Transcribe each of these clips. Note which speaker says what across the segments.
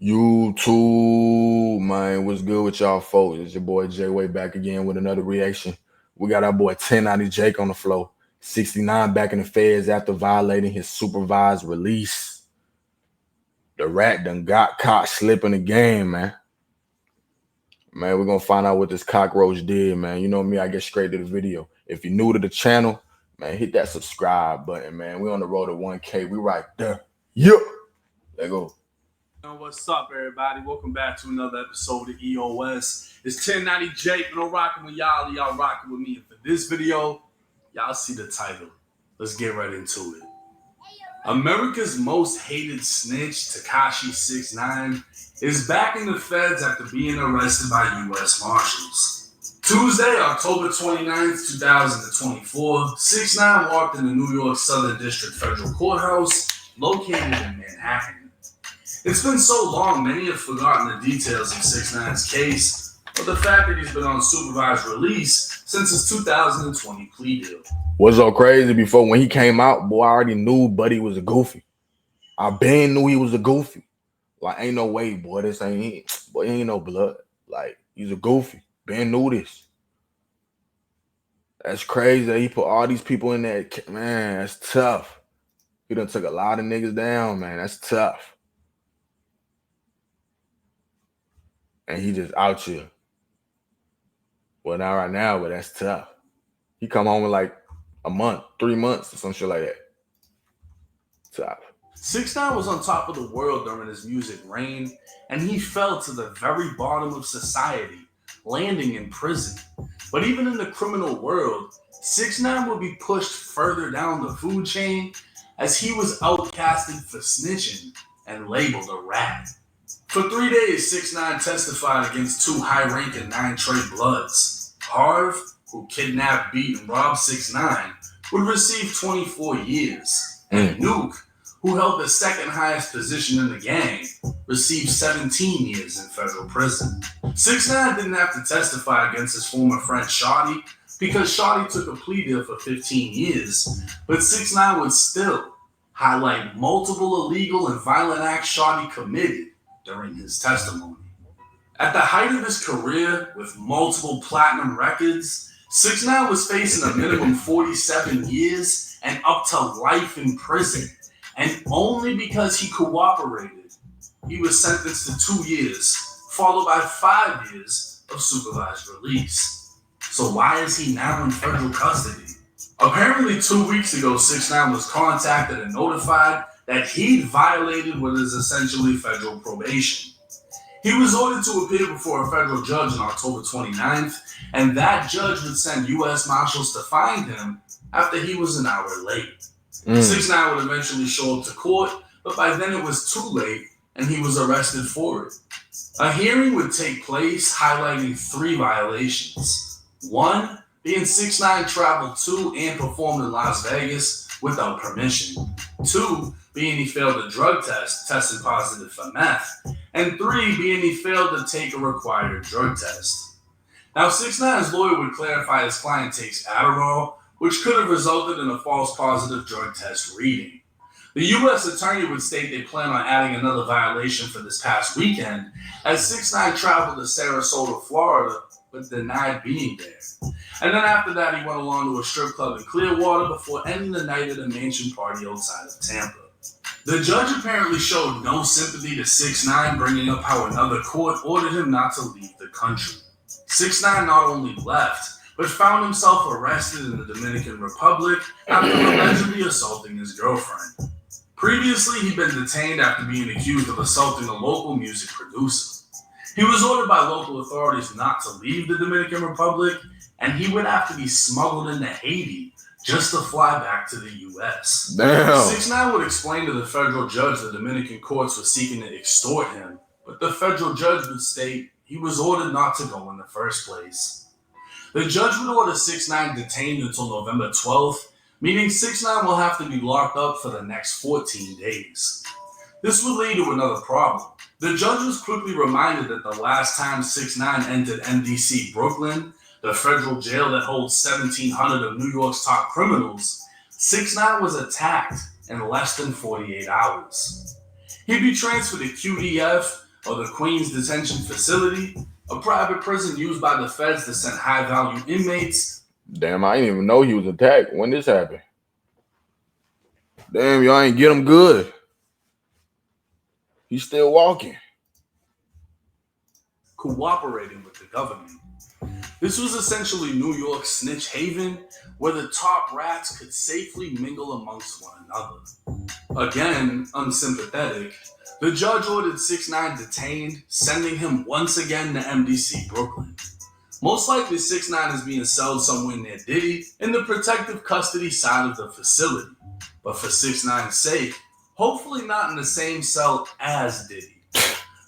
Speaker 1: YouTube, man, what's good with y'all folks? It's your boy JayWayy back again with another reaction. We got our boy 1090 Jake on the floor. 69 back in the feds after violating his supervised release. The rat done got caught slipping the game, man. Man, we're gonna find out what this cockroach did, man. You know me, I get straight to the video. If you're new to the channel, man, hit that subscribe button, man. We on the road to 1K. We right there. Yup. Let go.
Speaker 2: What's up, everybody? Welcome back to another episode of EOS. It's 1090 Jake, and I'm rocking with y'all. Y'all rocking with me. And for this video, y'all see the title. Let's get right into it. America's most hated snitch, Tekashi 6IX9INE, is back in the feds after being arrested by U.S. Marshals. Tuesday, October 29th, 2024, 6IX9INE walked in the New York Southern District Federal Courthouse, located in Manhattan. It's been so long, many have forgotten the details of 6IX9INE's case, but the fact that he's been on supervised release since his 2020 plea deal.
Speaker 1: What's so crazy, before when he came out, boy, I already knew Buddy was a goofy. I been knew he was a goofy. Like, ain't no way, boy, this ain't, boy, he ain't no blood. Like, he's a goofy. Ben knew this. That's crazy that he put all these people in there. Man, that's tough. He done took a lot of niggas down, man. That's tough. And he just out here. Well, not right now, but that's tough. He come home in like a month, 3 months, or some shit like that. Tough.
Speaker 2: 6IX9INE was on top of the world during his music reign, and he fell to the very bottom of society, landing in prison. But even in the criminal world, 6IX9INE would be pushed further down the food chain as he was outcasted for snitching and labeled a rat. For 3 days, 6IX9INE testified against two high-ranking 9 Trey Bloods. Harv, who kidnapped, beat, and robbed 6IX9INE, would receive 24 years. And Nuke, who held the second highest position in the gang, received 17 years in federal prison. 6IX9INE didn't have to testify against his former friend Shawty because Shawty took a plea deal for 15 years, but 6IX9INE would still highlight multiple illegal and violent acts Shawty committed during his testimony. At the height of his career, with multiple platinum records, 6IX9INE was facing a minimum 47 years and up to life in prison. And only because he cooperated, he was sentenced to 2 years, followed by 5 years of supervised release. So why is he now in federal custody? Apparently 2 weeks ago, 6IX9INE was contacted and notified that he'd violated what is essentially federal probation. He was ordered to appear before a federal judge on October 29th, and that judge would send U.S. Marshals to find him after he was an hour late. 6IX9INE would eventually show up to court, but by then it was too late, and he was arrested for it. A hearing would take place highlighting 3 violations. 1, being 6IX9INE traveled to and performed in Las Vegas without permission. 2, being he failed a drug test, tested positive for meth. And 3, being he failed to take a required drug test. Now, 6IX9INE's lawyer would clarify his client takes Adderall, which could have resulted in a false positive drug test reading. The U.S. attorney would state they plan on adding another violation for this past weekend, as 6IX9INE traveled to Sarasota, Florida, but denied being there. And then after that, he went along to a strip club in Clearwater before ending the night at a mansion party outside of Tampa. The judge apparently showed no sympathy to 6IX9INE, bringing up how another court ordered him not to leave the country. 6IX9INE not only left, but found himself arrested in the Dominican Republic after allegedly assaulting his girlfriend. Previously, he'd been detained after being accused of assaulting a local music producer. He was ordered by local authorities not to leave the Dominican Republic, and he would have to be smuggled into Haiti just to fly back to the U.S.
Speaker 1: Damn.
Speaker 2: 6IX9INE would explain to the federal judge the Dominican courts were seeking to extort him, but the federal judge would state he was ordered not to go in the first place. The judge would order 6IX9INE detained until November 12th, meaning 6IX9INE will have to be locked up for the next 14 days. This would lead to another problem. The judge was quickly reminded that the last time 6IX9INE entered MDC Brooklyn, the federal jail that holds 1,700 of New York's top criminals, 6IX9INE was attacked in less than 48 hours. He'd be transferred to QDF, or the Queens Detention Facility, a private prison used by the feds to send high-value inmates.
Speaker 1: Damn, I didn't even know he was attacked when this happened. Damn, y'all ain't get him good. He's still walking.
Speaker 2: Cooperating with the government. This was essentially New York's snitch haven, where the top rats could safely mingle amongst one another. Again, unsympathetic, the judge ordered 6ix9ine detained, sending him once again to MDC Brooklyn. Most likely 6ix9ine is being sold somewhere near Diddy in the protective custody side of the facility. But for 6ix9ine's sake, hopefully not in the same cell as Diddy.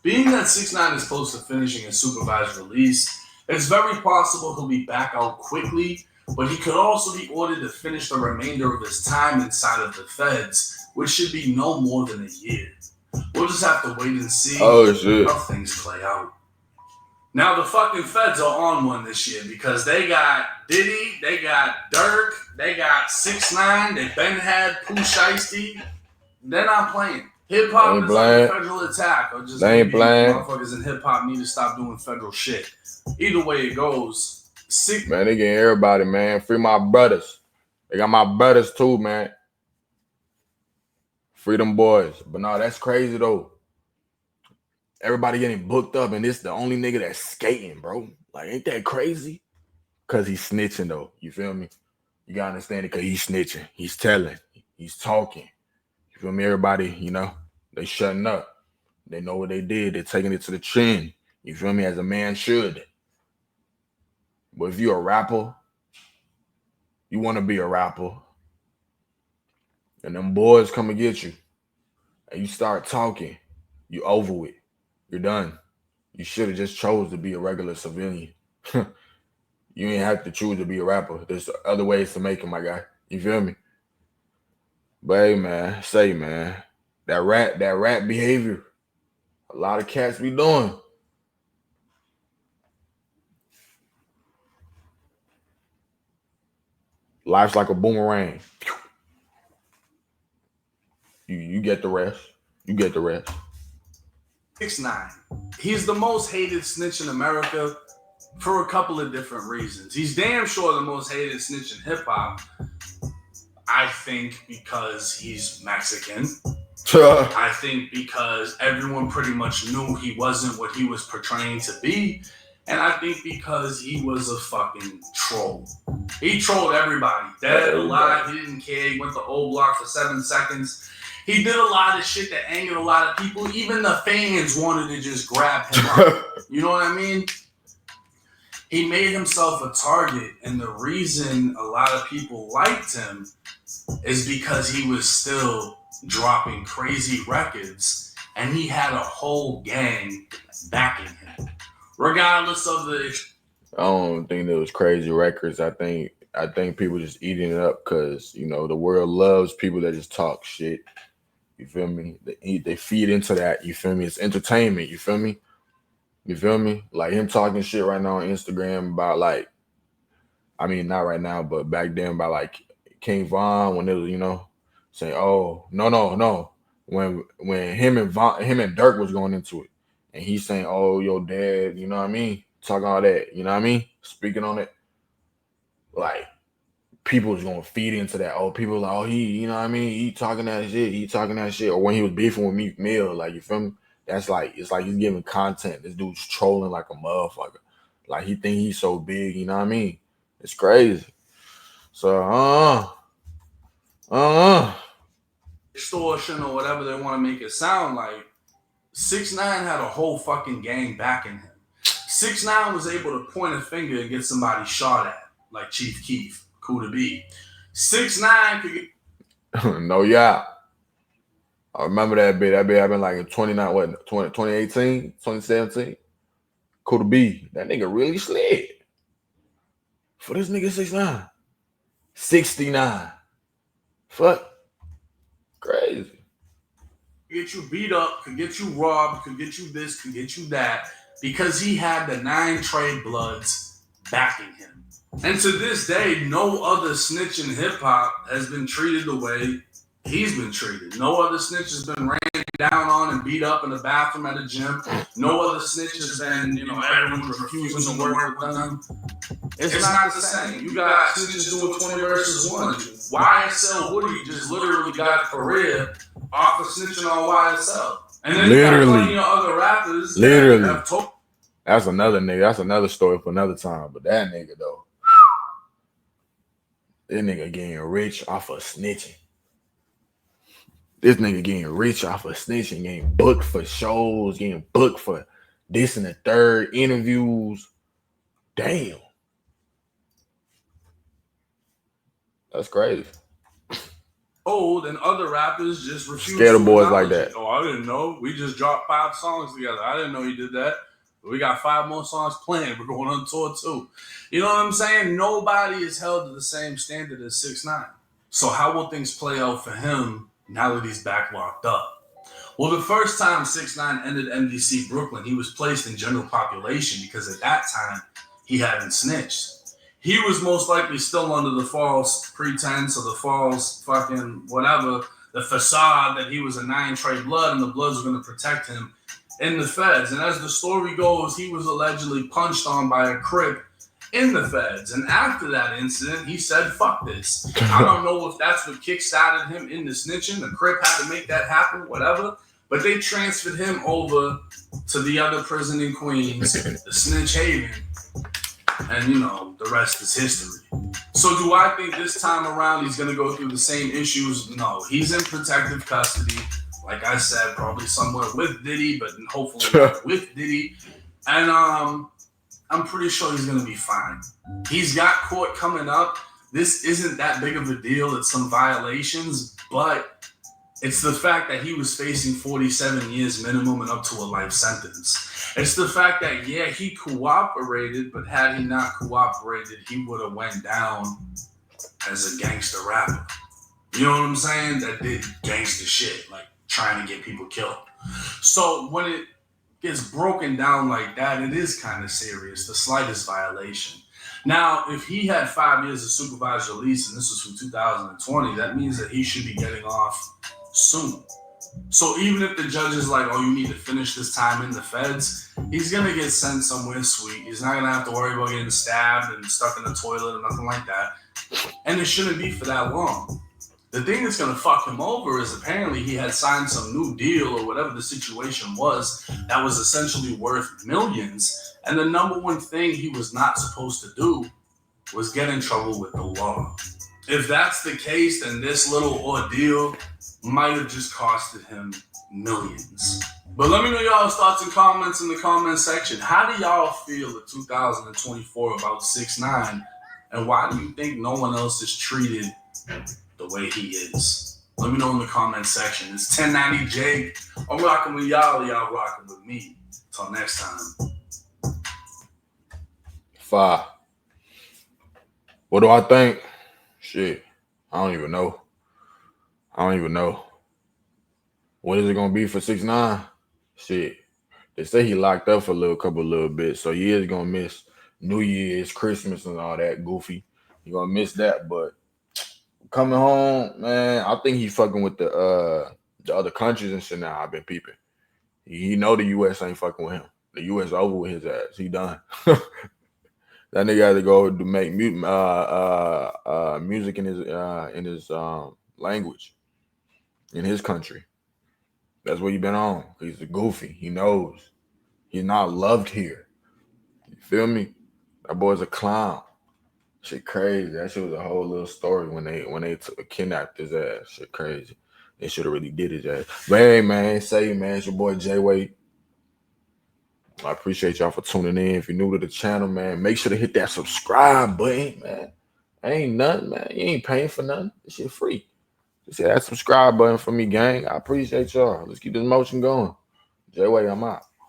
Speaker 2: Being that 6ix9ine is close to finishing his supervised release, it's very possible he'll be back out quickly, but he could also be ordered to finish the remainder of his time inside of the feds, which should be no more than a year. We'll just have to wait and see how things play out. Now the fucking feds are on one this year because they got Diddy, they got Dirk, they got 6ix9ine, they been had Pooh Shiesty. They're not playing. Hip hop is like a federal attack, or just
Speaker 1: they ain't playing.
Speaker 2: Motherfuckers in hip hop need to stop doing federal shit. Either way it goes,
Speaker 1: man, they getting everybody, man. Free my brothers. They got my brothers too, man. Free them boys. But no, that's crazy though. Everybody getting booked up, and this the only nigga that's skating, bro. Like, ain't that crazy? Cause he's snitching though. You feel me? You gotta understand it, cause he's snitching. He's telling. He's talking. You feel me? Everybody, you know, they shutting up. They know what they did. They're taking it to the chin. You feel me? As a man should. But if you're a rapper, you want to be a rapper, and them boys come and get you, and you start talking, you over with. You're done. You should have just chose to be a regular civilian. You ain't have to choose to be a rapper. There's other ways to make it, my guy. You feel me? But hey, man, that rat behavior, a lot of cats be doing. Life's like a boomerang. You get the rest. You get the rest.
Speaker 2: 6ix9ine. He's the most hated snitch in America for a couple of different reasons. He's damn sure the most hated snitch in hip hop. I think because he's Mexican. I think because everyone pretty much knew he wasn't what he was portraying to be. And I think because he was a fucking troll. He trolled everybody. Dead, alive, he didn't care. He went to old block for 7 seconds. He did a lot of shit that angered a lot of people. Even the fans wanted to just grab him up. You know what I mean? He made himself a target. And the reason a lot of people liked him is because he was still dropping crazy records. And he had a whole gang backing him. Regardless of the...
Speaker 1: I don't think there was crazy records. I think people just eating it up because, you know, the world loves people that just talk shit. You feel me? They feed into that. You feel me? It's entertainment. You feel me? You feel me? Like him talking shit right now on Instagram about like, I mean, not right now, but back then about like King Von when it was, you know, saying, oh, no. When him and Dirk was going into it. And he's saying, oh, your dad, you know what I mean? Talking all that, you know what I mean? Speaking on it. Like, people was going to feed into that. Oh, people like, oh, he, you know what I mean? He talking that shit. Or when he was beefing with Meek Mill, like, you feel me? That's like, it's like he's giving content. This dude's trolling like a motherfucker. Like, he think he's so big, you know what I mean? It's crazy. So,
Speaker 2: extortion or whatever they want to make it sound like. 6ix9ine had a whole fucking gang backing him. 6ix9ine was able to point a finger and get somebody shot at, like Chief Keef, cool to be. 6ix9ine could get...
Speaker 1: No, yeah. I remember that bit. That bit happened like in 2018, 2017. Cool to be. That nigga really slid. For this nigga 6ix9ine. 69. Fuck. Crazy.
Speaker 2: Get you beat up, could get you robbed, could get you this, could get you that, because he had the 9 Trey Bloods backing him. And to this day, no other snitch in hip hop has been treated the way he's been treated. No other snitch has been ran down on and beat up in the bathroom at a gym. No other snitch has been, everyone's refusing to work with them. It's not the same. You got snitches doing 20 versus 1. YSL Woody just literally got a career off of snitching on YSL. And then you got plenty of other rappers.
Speaker 1: Literally. That's another nigga. That's another story for another time. But that nigga, though, this nigga getting rich off of snitching. This nigga getting rich off of snitching, getting booked for shows, getting booked for this and the third, interviews. Damn. That's crazy.
Speaker 2: Old and other rappers just refuse.
Speaker 1: Scared of boys like that.
Speaker 2: Oh, I didn't know. We just dropped 5 songs together. I didn't know you did that. We got 5 more songs planned. We're going on tour too. You know what I'm saying? Nobody is held to the same standard as 6ix9ine. So how will things play out for him now that he's back locked up? Well, the first time 6ix9ine entered MDC Brooklyn, he was placed in general population because at that time he hadn't snitched. He was most likely still under the false pretense or the false fucking whatever, the facade that he was a 9 Trey Blood and the Bloods were going to protect him in the feds. And as the story goes, he was allegedly punched on by a Crip in the feds. And after that incident, he said, fuck this. I don't know if that's what kickstarted him into snitching. The Crip had to make that happen, whatever. But they transferred him over to the other prison in Queens, the Snitch Haven. And, the rest is history. So do I think this time around he's going to go through the same issues? No. He's in protective custody. Like I said, probably somewhere with Diddy, but hopefully not with Diddy. And I'm pretty sure he's going to be fine. He's got court coming up. This isn't that big of a deal. It's some violations, but it's the fact that he was facing 47 years minimum and up to a life sentence. It's the fact that, yeah, he cooperated, but had he not cooperated, he would have went down as a gangster rapper. You know what I'm saying? That did gangster shit, like trying to get people killed. So when it gets broken down like that, it is kind of serious, the slightest violation. Now, if he had 5 years of supervised release, and this was from 2020, that means that he should be getting off soon. So even if the judge is like, oh, you need to finish this time in the feds, he's going to get sent somewhere sweet. He's not going to have to worry about getting stabbed and stuck in the toilet or nothing like that. And it shouldn't be for that long. The thing that's going to fuck him over is apparently he had signed some new deal or whatever the situation was that was essentially worth millions. And the number one thing he was not supposed to do was get in trouble with the law. If that's the case, then this little ordeal might have just costed him millions. But let me know y'all's thoughts and comments in the comment section. How do y'all feel in 2024 about 6ix9ine? And why do you think no one else is treated the way he is? Let me know in the comment section. It's 1090 Jake. I'm rocking with y'all. Y'all rocking with me. Till next time.
Speaker 1: 5. What do I think? Shit. I don't even know. What is it gonna be for 6ix9ine? Shit. They say he locked up for a little bit, so he is gonna miss New Year's, Christmas, and all that goofy. He gonna miss that, but coming home, man, I think he's fucking with the other countries and shit now. I've been peeping. He know the U.S. ain't fucking with him. The U.S. over with his ass. He done. That nigga had to go to make music in his language in his country. That's what he been on. He's a goofy. He knows. He's not loved here. You feel me? That boy's a clown. Shit crazy. That shit was a whole little story when they kidnapped his ass. Shit crazy. They should have really did his ass. But hey, man, it's your boy JayWayy. I appreciate y'all for tuning in. If you're new to the channel, man, make sure to hit that subscribe button, man. Ain't nothing, man. You ain't paying for nothing. This shit free. Just hit that subscribe button for me, gang. I appreciate y'all. Let's keep this motion going. JayWayy, I'm out.